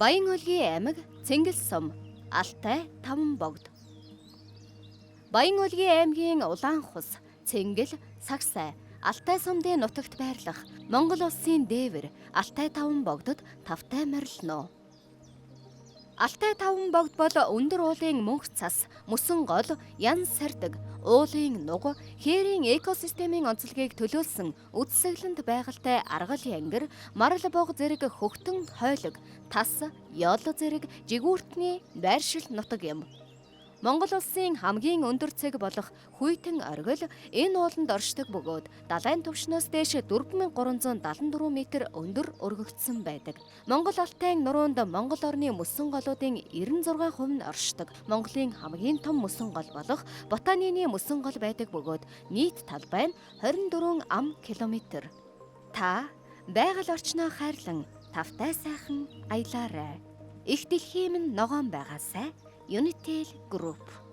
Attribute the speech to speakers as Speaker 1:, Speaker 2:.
Speaker 1: Баян Улгийн аймаг, Цэнгэл сум, Алтай, Таван богд. Баян Улгийн аймгийн Улаан хус, Цэнгэл, Сагсай, Алтай сумдын нутагт байрлах Монгол улсын дээвэр Алтай Таван богдод тавтай морилно. Алтай Таван богд бол өндөр уулын мөнх цас, мөсөн гол, ян сардаг, уулын нуг, хээрийн экосистемийн онцлогийг төлөөлсөн үдсэглэнт байгальтай аргал янгир, марал бог зэрэг хөхтөн хойлог, тас, ёл зэрэг жигүүртний байршил нутаг юм. Монгол улсын хамгийн өндөр цэг болох Хүйтэн оргил энэ ууланд оршдог бөгөөд далайн түвшнээс дээш 4374 м өндөр өргөгдсөн байдаг. Монгол Алтайн нуруунд Монгол орны мөсөн голуудын 96% нь оршдог. Монголын хамгийн том мөсөн гол болох Ботанины мөсөн гол байдаг бөгөөд нийт талбай нь 24 ам километр. Та байгаль орчноо хайрлан тавтай сайхан аялаарай. Их дэлхийн минь ногоон байгаасай. Unitel Group